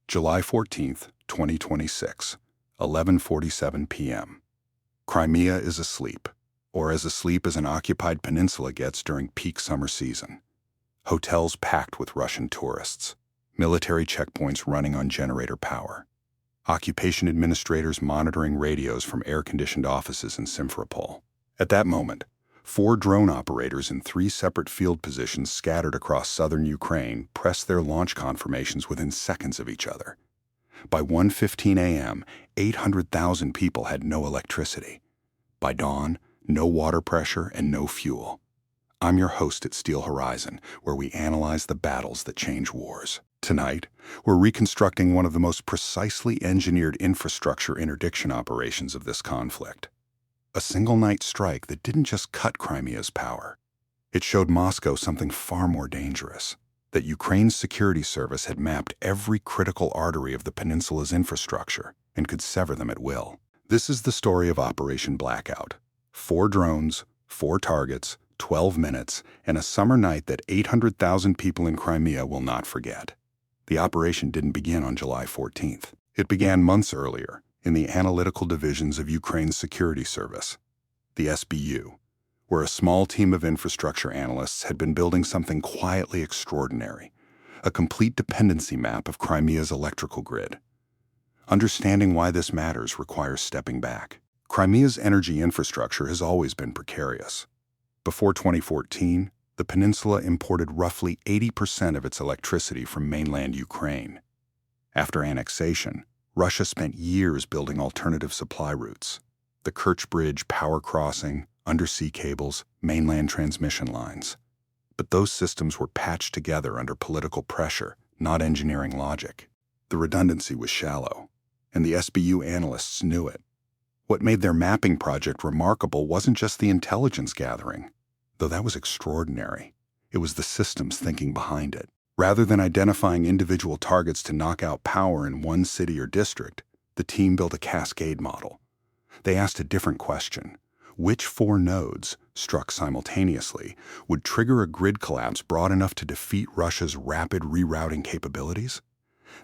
July 14th, 2026, 11:47 p.m. Crimea is asleep, or as asleep as an occupied peninsula gets during peak summer season. Hotels packed with Russian tourists, military checkpoints running on generator power, occupation administrators monitoring radios from air-conditioned offices in Simferopol. At that moment, 4 drone operators in 3 separate field positions scattered across southern Ukraine pressed their launch confirmations within seconds of each other. By 1:15 a.m., 800,000 people had no electricity. By dawn, no water pressure and no fuel. I'm your host at SteelHorizon, where we analyze the battles that change wars. Tonight, we're reconstructing one of the most precisely engineered infrastructure interdiction operations of this conflict. A single-night strike that didn't just cut Crimea's power. It showed Moscow something far more dangerous, that Ukraine's security service had mapped every critical artery of the peninsula's infrastructure and could sever them at will. This is the story of Operation Blackout. 4 drones, 4 targets, 12 minutes, and a summer night that 800,000 people in Crimea will not forget. The operation didn't begin on July 14th. It began months earlier in the analytical divisions of Ukraine's security service, the SBU, where a small team of infrastructure analysts had been building something quietly extraordinary, a complete dependency map of Crimea's electrical grid. Understanding why this matters requires stepping back. Crimea's energy infrastructure has always been precarious. Before 2014, the peninsula imported roughly 80% of its electricity from mainland Ukraine. After annexation, Russia spent years building alternative supply routes: the Kerch Bridge power crossing, undersea cables, mainland transmission lines. But those systems were patched together under political pressure, not engineering logic. The redundancy was shallow, and the SBU analysts knew it. What made their mapping project remarkable wasn't just the intelligence gathering, though that was extraordinary. It was the systems thinking behind it. Rather than identifying individual targets to knock out power in one city or district, the team built a cascade model. They asked a different question: which 4 nodes, struck simultaneously, would trigger a grid collapse broad enough to defeat Russia's rapid rerouting capabilities?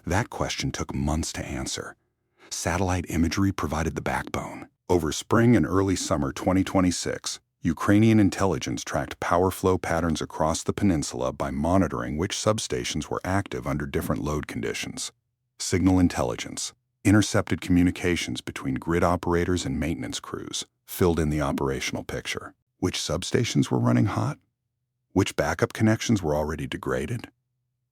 That question took months to answer. Satellite imagery provided the backbone. Over spring and early summer 2026, Ukrainian intelligence tracked power flow patterns across the peninsula by monitoring which substations were active under different load conditions. Signal intelligence, intercepted communications between grid operators and maintenance crews, filled in the operational picture. Which substations were running hot? Which backup connections were already degraded?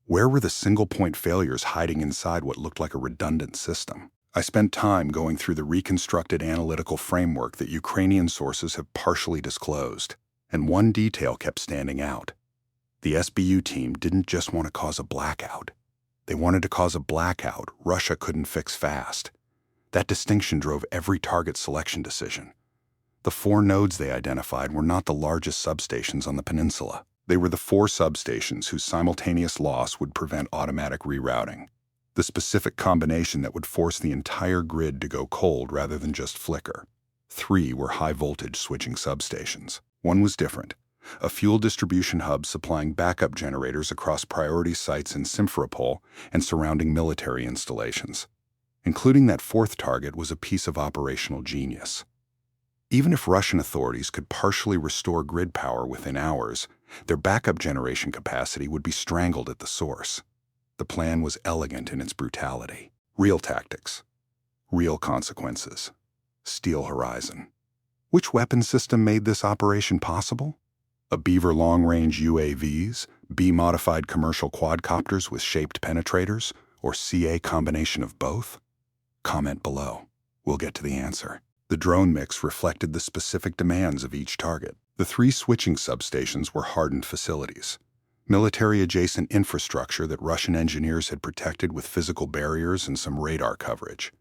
Where were the single-point failures hiding inside what looked like a redundant system? I spent time going through the reconstructed analytical framework that Ukrainian sources have partially disclosed, and one detail kept standing out. The SBU team didn't just want to cause a blackout. They wanted to cause a blackout Russia couldn't fix fast. That distinction drove every target selection decision. The 4 nodes they identified were not the largest substations on the peninsula. They were the 4 substations whose simultaneous loss would prevent automatic rerouting. The specific combination that would force the entire grid to go cold rather than just flicker. 3 were high-voltage switching substations. One was different: a fuel distribution hub supplying backup generators across priority sites in Simferopol and surrounding military installations. Including that 4th target was a piece of operational genius. Even if Russian authorities could partially restore grid power within hours, their backup generation capacity would be strangled at the source. The plan was elegant in its brutality. Real tactics. Real consequences. SteelHorizon. Which weapon system made this operation possible? A Beaver long-range UAVs, B-modified commercial quadcopters with shaped penetrators, or CA combination of both? Comment below. We'll get to the answer. The drone mix reflected the specific demands of each target. The 3 switching substations were hardened facilities, military-adjacent infrastructure that Russian engineers had protected with physical barriers and some radar coverage.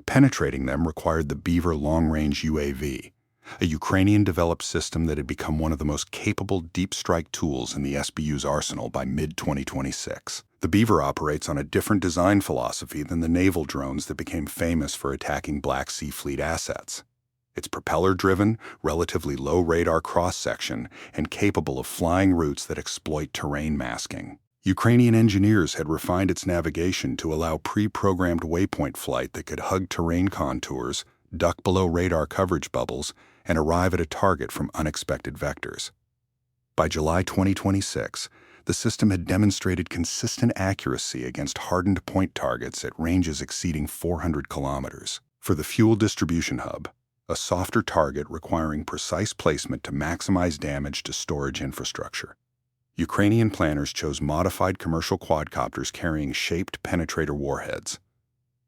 Penetrating them required the Beaver long-range UAV, a Ukrainian-developed system that had become one of the most capable deep-strike tools in the SBU's arsenal by mid-2026. The Beaver operates on a different design philosophy than the naval drones that became famous for attacking Black Sea Fleet assets. It's propeller-driven, relatively low radar cross-section, and capable of flying routes that exploit terrain masking. Ukrainian engineers had refined its navigation to allow pre-programmed waypoint flight that could hug terrain contours, duck below radar coverage bubbles, and arrive at a target from unexpected vectors. By July 2026, the system had demonstrated consistent accuracy against hardened point targets at ranges exceeding 400 kilometers. For the fuel distribution hub, a softer target requiring precise placement to maximize damage to storage infrastructure, Ukrainian planners chose modified commercial quadcopters carrying shaped penetrator warheads.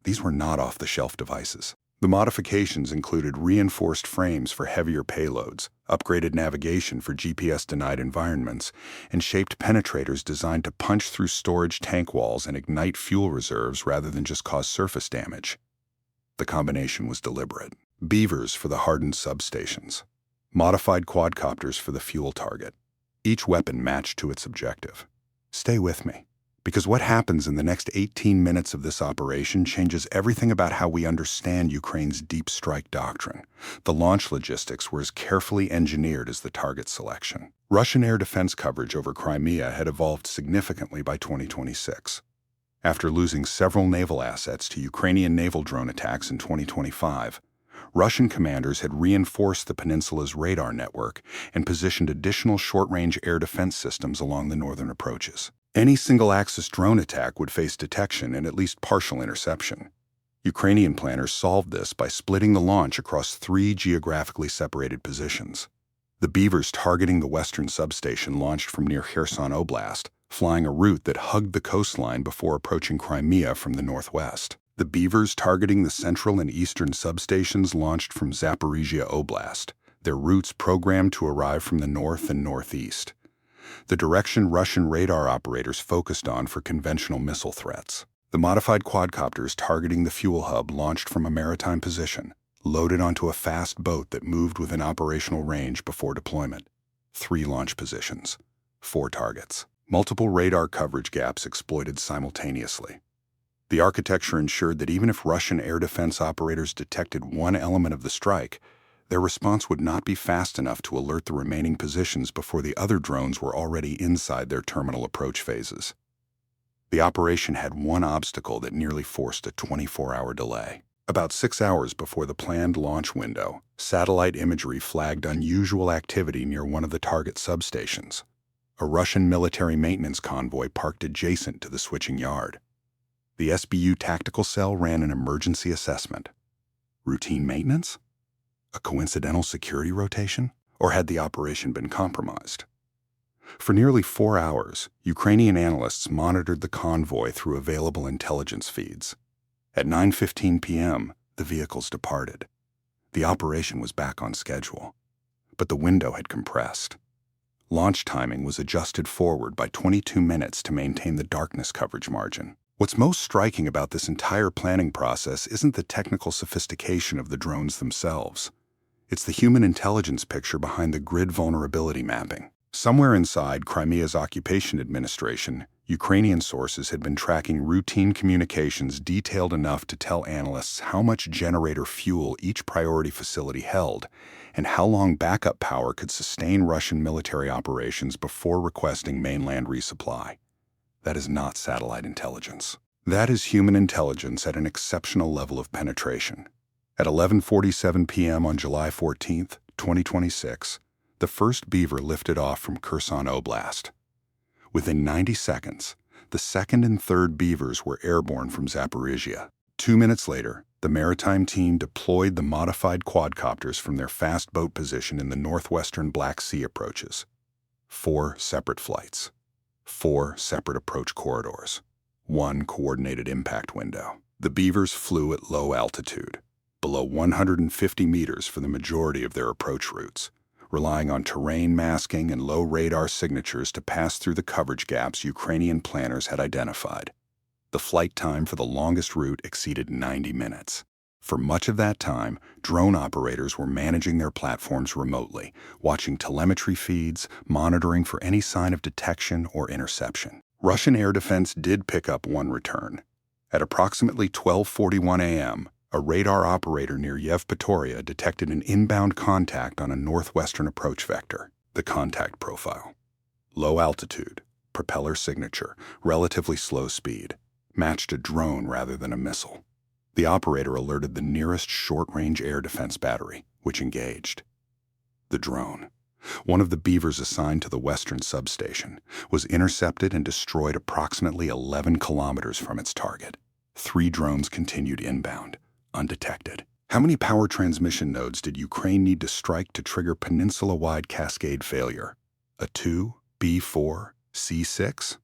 These were not off-the-shelf devices. The modifications included reinforced frames for heavier payloads, upgraded navigation for GPS-denied environments, and shaped penetrators designed to punch through storage tank walls and ignite fuel reserves rather than just cause surface damage. The combination was deliberate. Beavers for the hardened substations, modified quadcopters for the fuel target. Each weapon matched to its objective. Stay with me, because what happens in the next 18 minutes of this operation changes everything about how we understand Ukraine's deep strike doctrine. The launch logistics were as carefully engineered as the target selection. Russian air defense coverage over Crimea had evolved significantly by 2026. After losing several naval assets to Ukrainian naval drone attacks in 2025, Russian commanders had reinforced the peninsula's radar network and positioned additional short-range air defense systems along the northern approaches. Any single-axis drone attack would face detection and at least partial interception. Ukrainian planners solved this by splitting the launch across 3 geographically separated positions. The Beavers targeting the western substation launched from near Kherson Oblast, flying a route that hugged the coastline before approaching Crimea from the northwest. The Beavers targeting the central and eastern substations launched from Zaporizhia Oblast, their routes programmed to arrive from the north and northeast, the direction Russian radar operators focused on for conventional missile threats. The modified quadcopters targeting the fuel hub launched from a maritime position, loaded onto a fast boat that moved within operational range before deployment. 3 launch positions, 4 targets, multiple radar coverage gaps exploited simultaneously. The architecture ensured that even if Russian air defense operators detected one element of the strike, their response would not be fast enough to alert the remaining positions before the other drones were already inside their terminal approach phases. The operation had one obstacle that nearly forced a 24-hour delay. About 6 hours before the planned launch window, satellite imagery flagged unusual activity near one of the target substations. A Russian military maintenance convoy parked adjacent to the switching yard. The SBU tactical cell ran an emergency assessment. Routine maintenance? A coincidental security rotation? Or had the operation been compromised? For nearly 4 hours, Ukrainian analysts monitored the convoy through available intelligence feeds. At 9:15 p.m., the vehicles departed. The operation was back on schedule, but the window had compressed. Launch timing was adjusted forward by 22 minutes to maintain the darkness coverage margin. What's most striking about this entire planning process isn't the technical sophistication of the drones themselves. It's the human intelligence picture behind the grid vulnerability mapping. Somewhere inside Crimea's occupation administration, Ukrainian sources had been tracking routine communications detailed enough to tell analysts how much generator fuel each priority facility held and how long backup power could sustain Russian military operations before requesting mainland resupply. That is not satellite intelligence. That is human intelligence at an exceptional level of penetration. At 11:47 p.m. on July 14, 2026, the first Beaver lifted off from Kherson Oblast. Within 90 seconds, the second and third Beavers were airborne from Zaporizhia. 2 minutes later, the maritime team deployed the modified quadcopters from their fast boat position in the northwestern Black Sea approaches. 4 separate flights. 4 separate approach corridors, 1 coordinated impact window. The Beavers flew at low altitude, below 150 meters for the majority of their approach routes, relying on terrain masking and low radar signatures to pass through the coverage gaps Ukrainian planners had identified. The flight time for the longest route exceeded 90 minutes. For much of that time, drone operators were managing their platforms remotely, watching telemetry feeds, monitoring for any sign of detection or interception. Russian air defense did pick up one return. At approximately 12:41 a.m., a radar operator near Yevpatoria detected an inbound contact on a northwestern approach vector. The contact profile: low altitude, propeller signature, relatively slow speed, matched a drone rather than a missile. The operator alerted the nearest short-range air defense battery, which engaged. The drone, one of the Beavers assigned to the western substation, was intercepted and destroyed approximately 11 kilometers from its target. 3 drones continued inbound, undetected. How many power transmission nodes did Ukraine need to strike to trigger peninsula-wide cascade failure? A 2, B4, C6?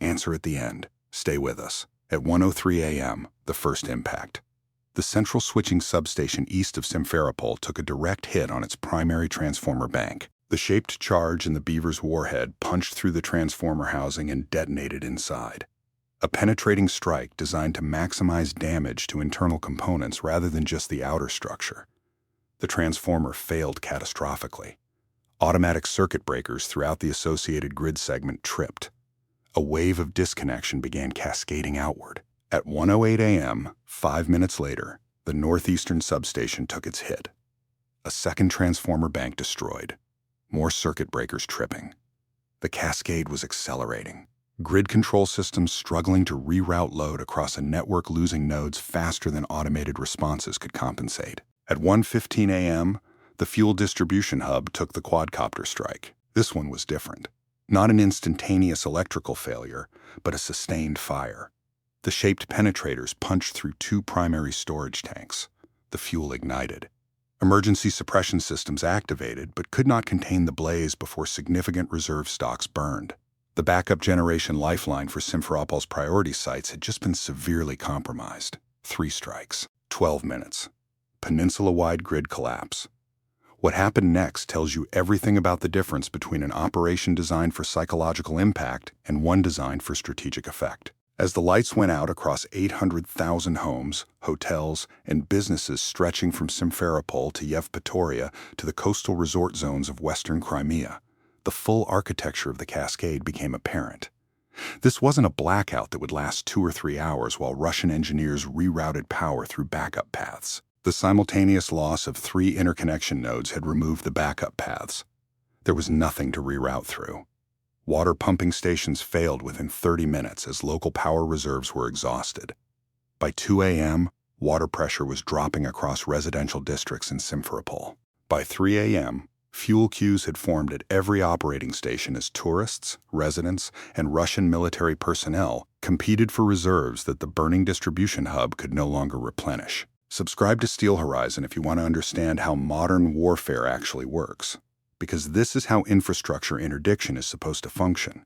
Answer at the end. Stay with us. At 1:03 a.m., the first impact. The central switching substation east of Simferopol took a direct hit on its primary transformer bank. The shaped charge in the Beaver's warhead punched through the transformer housing and detonated inside. A penetrating strike designed to maximize damage to internal components rather than just the outer structure. The transformer failed catastrophically. Automatic circuit breakers throughout the associated grid segment tripped. A wave of disconnection began cascading outward. At 1:08 a.m., 5 minutes later, the northeastern substation took its hit. A second transformer bank destroyed. More circuit breakers tripping. The cascade was accelerating. Grid control systems struggling to reroute load across a network, losing nodes faster than automated responses could compensate. At 1:15 a.m., the fuel distribution hub took the quadcopter strike. This one was different. Not an instantaneous electrical failure, but a sustained fire. The shaped penetrators punched through 2 primary storage tanks. The fuel ignited. Emergency suppression systems activated, but could not contain the blaze before significant reserve stocks burned. The backup generation lifeline for Simferopol's priority sites had just been severely compromised. 3 strikes, 12 minutes. Peninsula-wide grid collapse. What happened next tells you everything about the difference between an operation designed for psychological impact and one designed for strategic effect. As the lights went out across 800,000 homes, hotels, and businesses stretching from Simferopol to Yevpatoria to the coastal resort zones of western Crimea, the full architecture of the cascade became apparent. This wasn't a blackout that would last 2 or 3 hours while Russian engineers rerouted power through backup paths. The simultaneous loss of 3 interconnection nodes had removed the backup paths. There was nothing to reroute through. Water pumping stations failed within 30 minutes as local power reserves were exhausted. By 2 a.m., water pressure was dropping across residential districts in Simferopol. By 3 a.m., fuel queues had formed at every operating station as tourists, residents, and Russian military personnel competed for reserves that the burning distribution hub could no longer replenish. Subscribe to SteelHorizon if you want to understand how modern warfare actually works, because this is how infrastructure interdiction is supposed to function.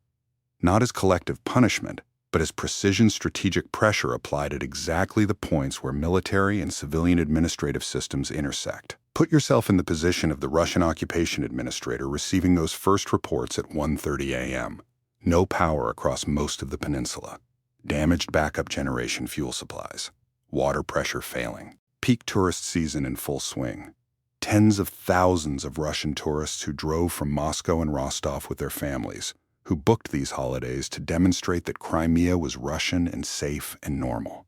Not as collective punishment, but as precision strategic pressure applied at exactly the points where military and civilian administrative systems intersect. Put yourself in the position of the Russian occupation administrator receiving those first reports at 1:30 a.m. No power across most of the peninsula. Damaged backup generation fuel supplies. Water pressure failing. Peak tourist season in full swing. Tens of thousands of Russian tourists who drove from Moscow and Rostov with their families, who booked these holidays to demonstrate that Crimea was Russian and safe and normal.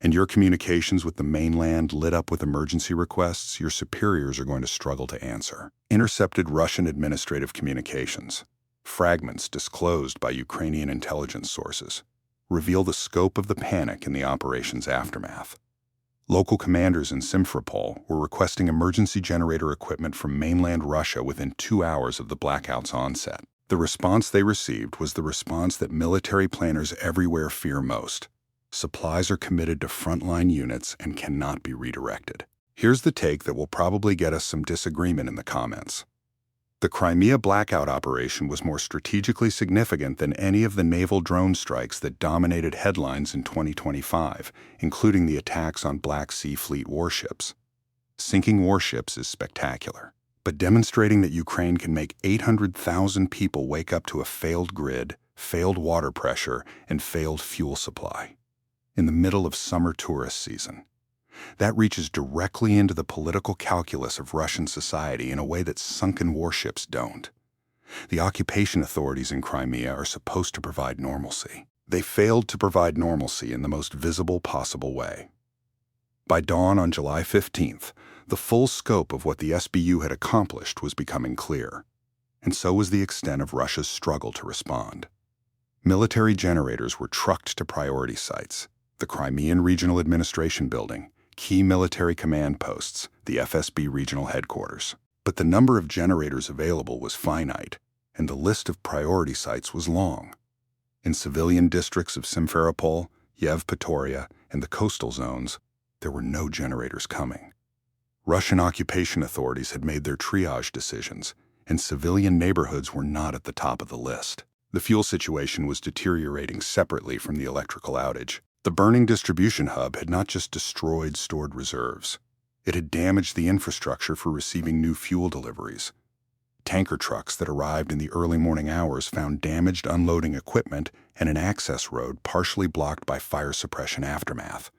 And your communications with the mainland lit up with emergency requests your superiors are going to struggle to answer. Intercepted Russian administrative communications. Fragments disclosed by Ukrainian intelligence sources reveal the scope of the panic in the operation's aftermath. Local commanders in Simferopol were requesting emergency generator equipment from mainland Russia within 2 hours of the blackout's onset. The response they received was the response that military planners everywhere fear most. Supplies are committed to frontline units and cannot be redirected. Here's the take that will probably get us some disagreement in the comments. The Crimea blackout operation was more strategically significant than any of the naval drone strikes that dominated headlines in 2025, including the attacks on Black Sea Fleet warships. Sinking warships is spectacular, but demonstrating that Ukraine can make 800,000 people wake up to a failed grid, failed water pressure, and failed fuel supply in the middle of summer tourist season. That reaches directly into the political calculus of Russian society in a way that sunken warships don't. The occupation authorities in Crimea are supposed to provide normalcy. They failed to provide normalcy in the most visible possible way. By dawn on July 15th, the full scope of what the SBU had accomplished was becoming clear, and so was the extent of Russia's struggle to respond. Military generators were trucked to priority sites: the Crimean Regional Administration Building, key military command posts, the FSB regional headquarters. But the number of generators available was finite, and the list of priority sites was long. In civilian districts of Simferopol, Yevpatoria, and the coastal zones, there were no generators coming. Russian occupation authorities had made their triage decisions, and civilian neighborhoods were not at the top of the list. The fuel situation was deteriorating separately from the electrical outage. The burning distribution hub had not just destroyed stored reserves. It had damaged the infrastructure for receiving new fuel deliveries. Tanker trucks that arrived in the early morning hours found damaged unloading equipment and an access road partially blocked by fire suppression aftermath.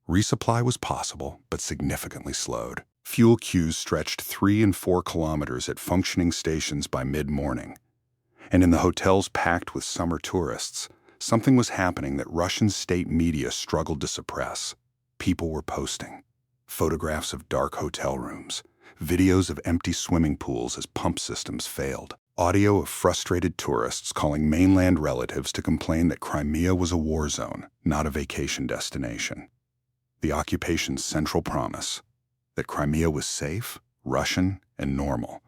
Resupply was possible, but significantly slowed. Fuel queues stretched 3 and 4 kilometers at functioning stations by mid-morning. And in the hotels packed with summer tourists, something was happening that Russian state media struggled to suppress. People were posting photographs of dark hotel rooms, videos of empty swimming pools as pump systems failed, audio of frustrated tourists calling mainland relatives to complain that Crimea was a war zone, not a vacation destination. The occupation's central promise, that Crimea was safe, Russian, and normal,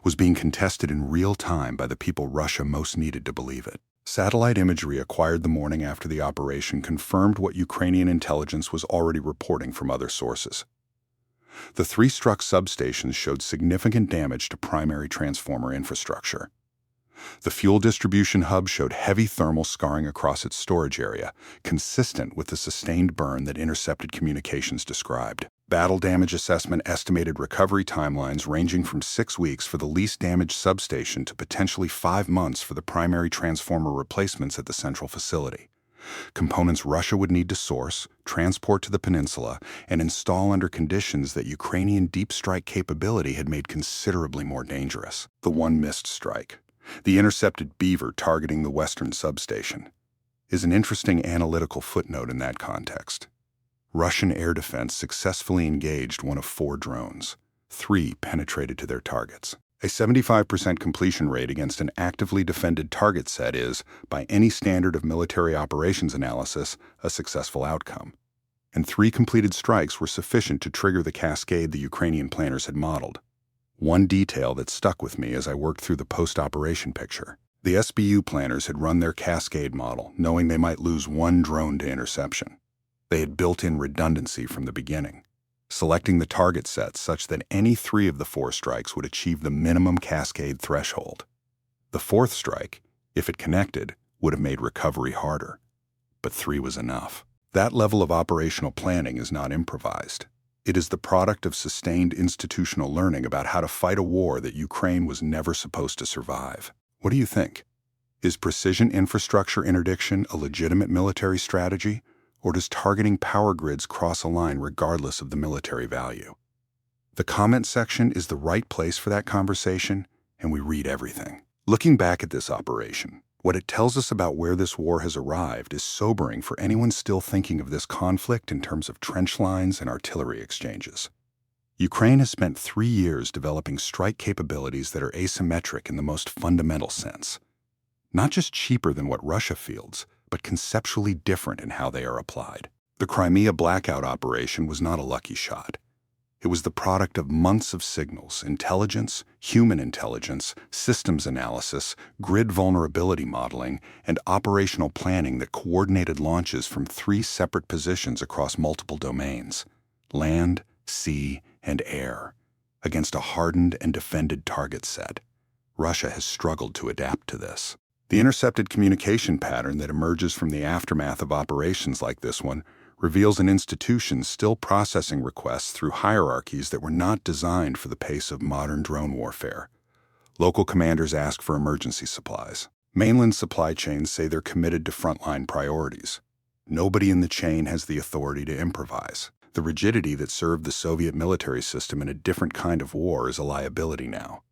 was being contested in real time by the people Russia most needed to believe it. Satellite imagery acquired the morning after the operation confirmed what Ukrainian intelligence was already reporting from other sources. The 3 struck substations showed significant damage to primary transformer infrastructure. The fuel distribution hub showed heavy thermal scarring across its storage area, consistent with the sustained burn that intercepted communications described. Battle damage assessment estimated recovery timelines ranging from 6 weeks for the least damaged substation to potentially 5 months for the primary transformer replacements at the central facility. Components Russia would need to source, transport to the peninsula, and install under conditions that Ukrainian deep strike capability had made considerably more dangerous. The one missed strike, the intercepted Beaver targeting the western substation, is an interesting analytical footnote in that context. Russian air defense successfully engaged one of 4 drones. 3 penetrated to their targets. A 75% completion rate against an actively defended target set is, by any standard of military operations analysis, a successful outcome. And 3 completed strikes were sufficient to trigger the cascade the Ukrainian planners had modeled. One detail that stuck with me as I worked through the post-operation picture. The SBU planners had run their cascade model, knowing they might lose 1 drone to interception. They had built-in redundancy from the beginning, selecting the target sets such that any 3 of the 4 strikes would achieve the minimum cascade threshold. The 4th strike, if it connected, would have made recovery harder. But 3 was enough. That level of operational planning is not improvised. It is the product of sustained institutional learning about how to fight a war that Ukraine was never supposed to survive. What do you think? Is precision infrastructure interdiction a legitimate military strategy? Or does targeting power grids cross a line regardless of the military value? The comment section is the right place for that conversation, and we read everything. Looking back at this operation, what it tells us about where this war has arrived is sobering for anyone still thinking of this conflict in terms of trench lines and artillery exchanges. Ukraine has spent 3 years developing strike capabilities that are asymmetric in the most fundamental sense. Not just cheaper than what Russia fields, but conceptually different in how they are applied. The Crimea blackout operation was not a lucky shot. It was the product of months of signals, intelligence, human intelligence, systems analysis, grid vulnerability modeling, and operational planning that coordinated launches from 3 separate positions across multiple domains: land, sea, and air, against a hardened and defended target set. Russia has struggled to adapt to this. The intercepted communication pattern that emerges from the aftermath of operations like this one reveals an institution still processing requests through hierarchies that were not designed for the pace of modern drone warfare. Local commanders ask for emergency supplies. Mainland supply chains say they're committed to frontline priorities. Nobody in the chain has the authority to improvise. The rigidity that served the Soviet military system in a different kind of war is a liability now.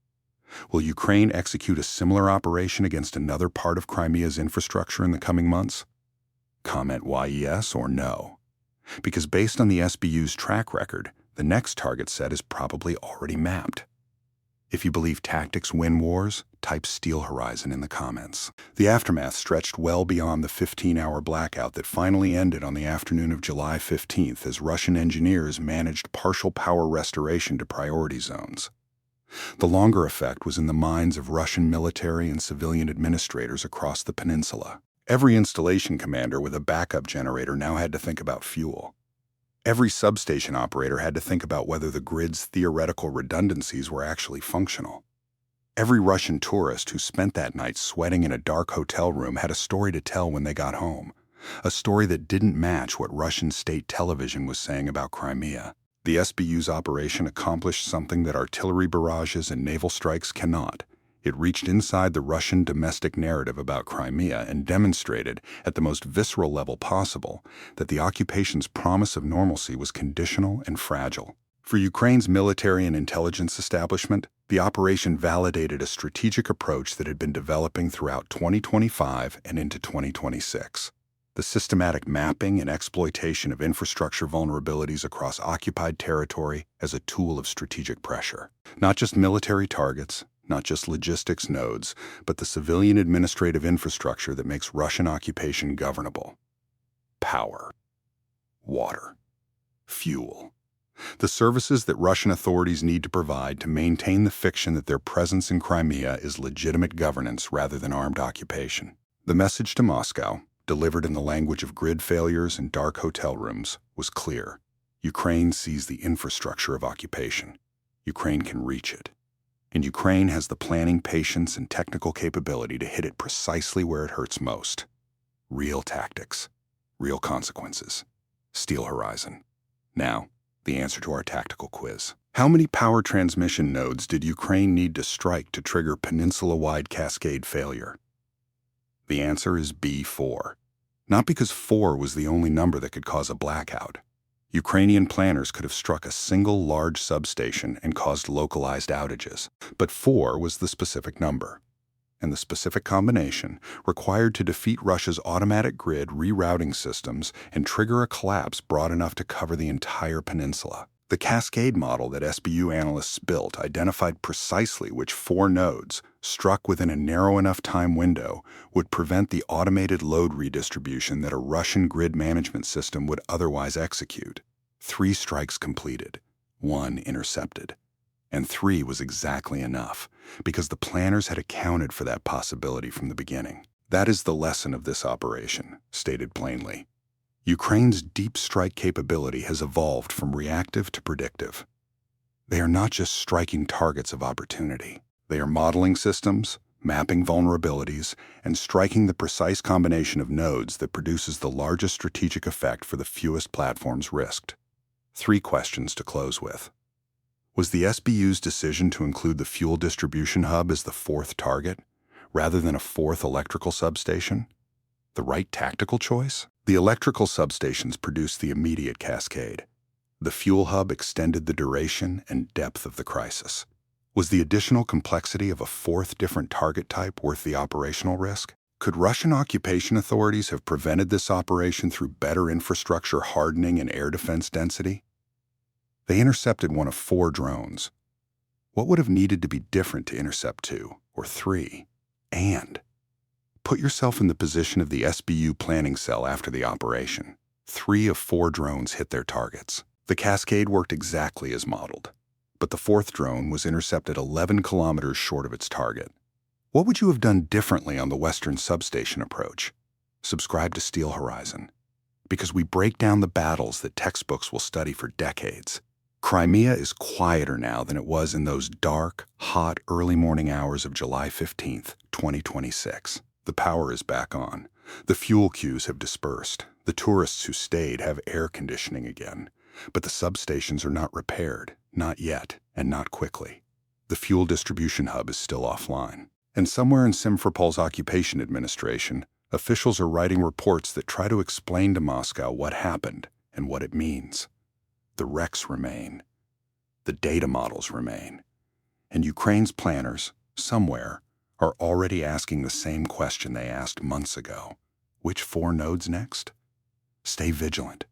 Will Ukraine execute a similar operation against another part of Crimea's infrastructure in the coming months? Comment yes or no. Because based on the SBU's track record, the next target set is probably already mapped. If you believe tactics win wars, type SteelHorizon in the comments. The aftermath stretched well beyond the 15-hour blackout that finally ended on the afternoon of July 15th as Russian engineers managed partial power restoration to priority zones. The longer effect was in the minds of Russian military and civilian administrators across the peninsula. Every installation commander with a backup generator now had to think about fuel. Every substation operator had to think about whether the grid's theoretical redundancies were actually functional. Every Russian tourist who spent that night sweating in a dark hotel room had a story to tell when they got home, a story that didn't match what Russian state television was saying about Crimea. The SBU's operation accomplished something that artillery barrages and naval strikes cannot. It reached inside the Russian domestic narrative about Crimea and demonstrated, at the most visceral level possible, that the occupation's promise of normalcy was conditional and fragile. For Ukraine's military and intelligence establishment, the operation validated a strategic approach that had been developing throughout 2025 and into 2026. The systematic mapping and exploitation of infrastructure vulnerabilities across occupied territory as a tool of strategic pressure. Not just military targets, not just logistics nodes, but the civilian administrative infrastructure that makes Russian occupation governable. Power, water, fuel. The services that Russian authorities need to provide to maintain the fiction that their presence in Crimea is legitimate governance rather than armed occupation. The message to Moscow, delivered in the language of grid failures and dark hotel rooms, was clear. Ukraine sees the infrastructure of occupation. Ukraine can reach it. And Ukraine has the planning, patience, and technical capability to hit it precisely where it hurts most. Real tactics. Real consequences. SteelHorizon. Now, the answer to our tactical quiz. How many power transmission nodes did Ukraine need to strike to trigger peninsula-wide cascade failure? The answer is B4. Not because 4 was the only number that could cause a blackout. Ukrainian planners could have struck a single large substation and caused localized outages, but 4 was the specific number, and the specific combination required to defeat Russia's automatic grid rerouting systems and trigger a collapse broad enough to cover the entire peninsula. The cascade model that SBU analysts built identified precisely which 4 nodes, struck within a narrow enough time window, would prevent the automated load redistribution that a Russian grid management system would otherwise execute. 3 strikes completed, 1 intercepted. And 3 was exactly enough, because the planners had accounted for that possibility from the beginning. That is the lesson of this operation, stated plainly. Ukraine's deep strike capability has evolved from reactive to predictive. They are not just striking targets of opportunity. They are modeling systems, mapping vulnerabilities, and striking the precise combination of nodes that produces the largest strategic effect for the fewest platforms risked. 3 questions to close with. Was the SBU's decision to include the fuel distribution hub as the 4th target, rather than a 4th electrical substation, the right tactical choice? The electrical substations produced the immediate cascade. The fuel hub extended the duration and depth of the crisis. Was the additional complexity of a 4th different target type worth the operational risk? Could Russian occupation authorities have prevented this operation through better infrastructure hardening and air defense density? They intercepted one of 4 drones. What would have needed to be different to intercept 2 or 3? And put yourself in the position of the SBU planning cell after the operation. 3 of 4 drones hit their targets. The cascade worked exactly as modeled, but the 4th drone was intercepted 11 kilometers short of its target. What would you have done differently on the Western substation approach? Subscribe to SteelHorizon, because we break down the battles that textbooks will study for decades. Crimea is quieter now than it was in those dark, hot, early morning hours of July 15th, 2026. The power is back on. The fuel queues have dispersed. The tourists who stayed have air conditioning again. But the substations are not repaired, not yet, and not quickly. The fuel distribution hub is still offline. And somewhere in Simferopol's occupation administration, officials are writing reports that try to explain to Moscow what happened and what it means. The wrecks remain. The data models remain. And Ukraine's planners, somewhere, are already asking the same question they asked months ago. Which 4 nodes next? Stay vigilant.